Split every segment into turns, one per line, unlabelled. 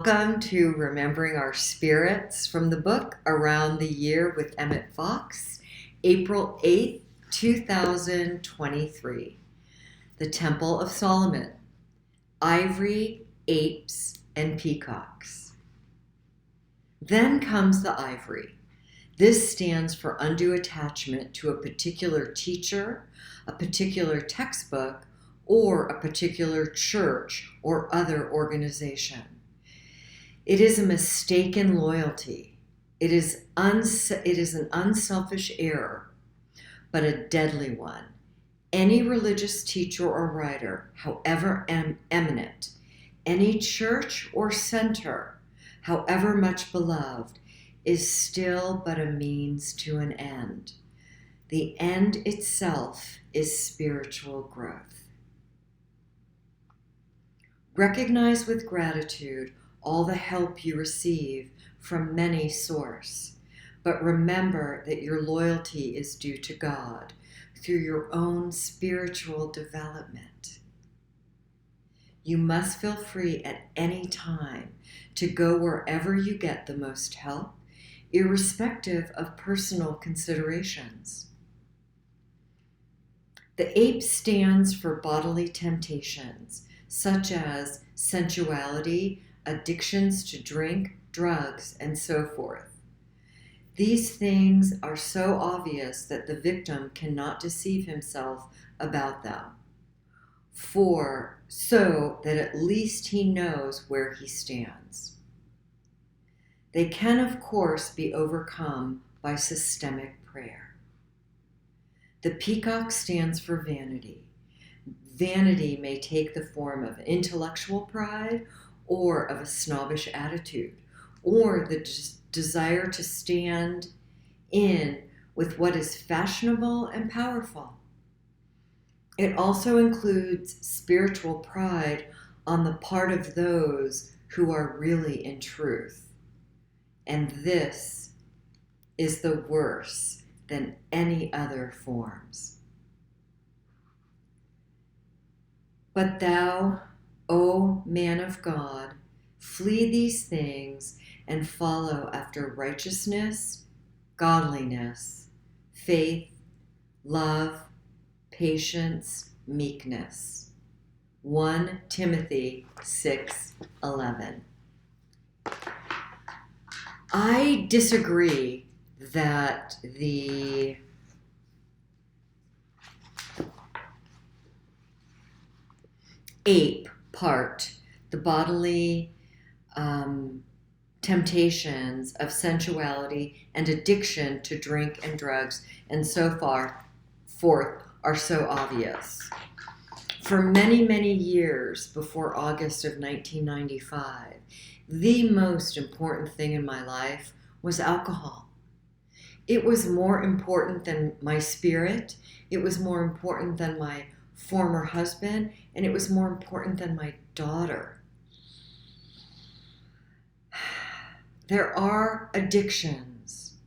Welcome to Remembering Our Spirits from the book Around the Year with Emmett Fox, April 8th, 2023. The Temple of Solomon, Ivory, Apes, and Peacocks. Then comes the ivory. This stands for undue attachment to a particular teacher, a particular textbook, or a particular church or other organization. It is a mistaken loyalty. It is an unselfish error, but a deadly one. Any religious teacher or writer, however eminent, any church or center, however much beloved, is still but a means to an end. The end itself is spiritual growth. Recognize with gratitude all the help you receive from many sources, but remember that your loyalty is due to God through your own spiritual development. You must feel free at any time to go wherever you get the most help, irrespective of personal considerations. The ape stands for bodily temptations, such as sensuality, addictions to drink, drugs, and so forth. These things are so obvious that the victim cannot deceive himself about them, so that at least he knows where he stands. They can, of course, be overcome by systemic prayer. The peacock stands for vanity. Vanity may take the form of intellectual pride or of a snobbish attitude, or the desire to stand in with what is fashionable and powerful. It also includes spiritual pride on the part of those who are really in truth. And this is the worse than any other forms. But thou, O man of God, flee these things and follow after righteousness, godliness, faith, love, patience, meekness. 1 Timothy 6:11. I disagree that the ape part, the bodily temptations of sensuality and addiction to drink and drugs and so forth are so obvious. For many, many years before August of 1995, the most important thing in my life was alcohol. It was more important than my spirit. It was more important than my former husband, and it was more important than my daughter. There are addictions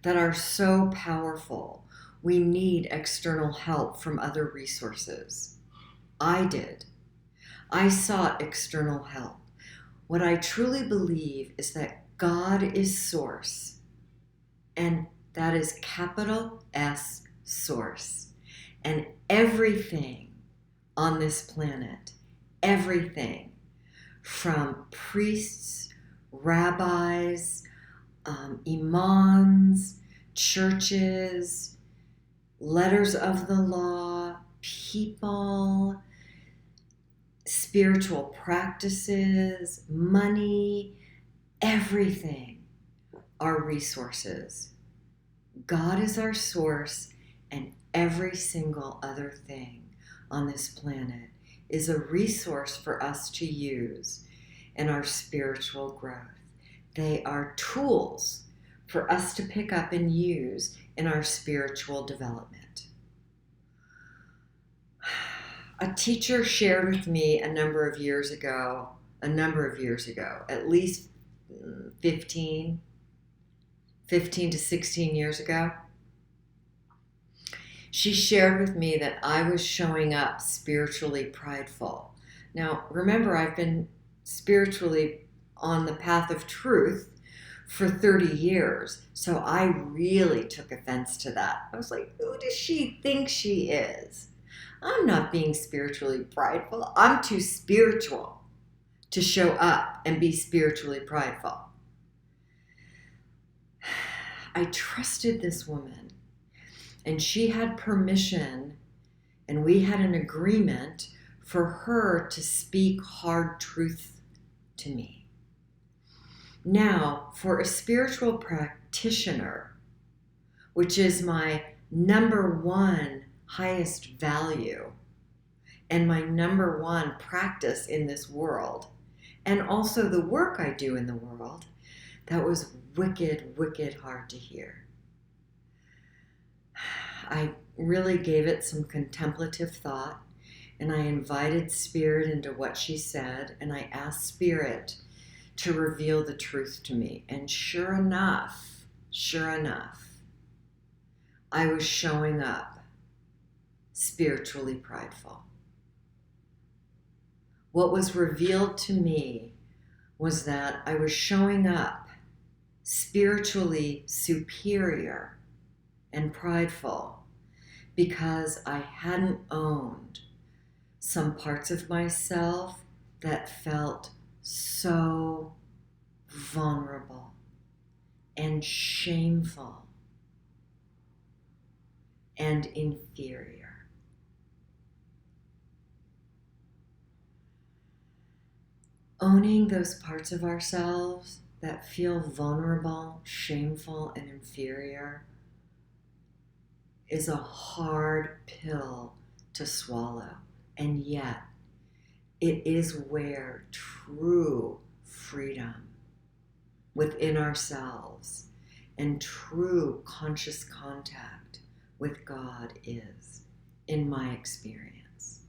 that are so powerful, we need external help from other resources. I did. I sought external help. What I truly believe is that God is source, and that is capital S source. And everything on this planet, everything from priests, rabbis, imams, churches, letters of the law, people, spiritual practices, money, everything are resources. God is our source, and every single other thing on this planet is a resource for us to use in our spiritual growth. They are tools for us to pick up and use in our spiritual development. A teacher shared with me a number of years ago, at least 15 to 16 years ago, she shared with me that I was showing up spiritually prideful. Now, remember, I've been spiritually on the path of truth for 30 years. So I really took offense to that. I was like, who does she think she is? I'm not being spiritually prideful. I'm too spiritual to show up and be spiritually prideful. I trusted this woman, and she had permission, and we had an agreement for her to speak hard truth to me. Now, for a spiritual practitioner, which is my number one highest value and my number one practice in this world, and also the work I do in the world, that was wicked, wicked hard to hear. I really gave it some contemplative thought, and I invited Spirit into what she said, and I asked Spirit to reveal the truth to me. And sure enough, I was showing up spiritually prideful. What was revealed to me was that I was showing up spiritually superior and prideful because I hadn't owned some parts of myself that felt so vulnerable and shameful and inferior. Owning those parts of ourselves that feel vulnerable, shameful, and inferior is a hard pill to swallow. And yet, it is where true freedom within ourselves and true conscious contact with God is, in my experience.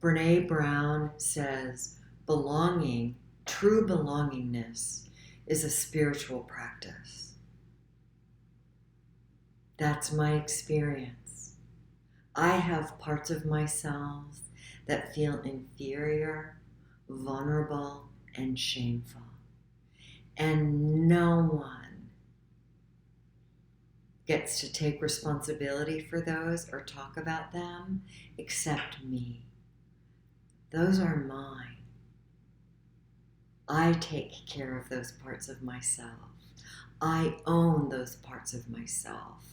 Brené Brown says, belonging, true belongingness, is a spiritual practice. That's my experience. I have parts of myself that feel inferior, vulnerable, and shameful. And no one gets to take responsibility for those or talk about them except me. Those are mine. I take care of those parts of myself. I own those parts of myself.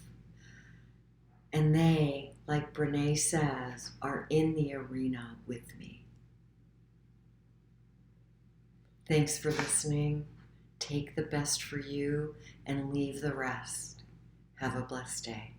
And they, like Brené says, are in the arena with me. Thanks for listening. Take the best for you and leave the rest. Have a blessed day.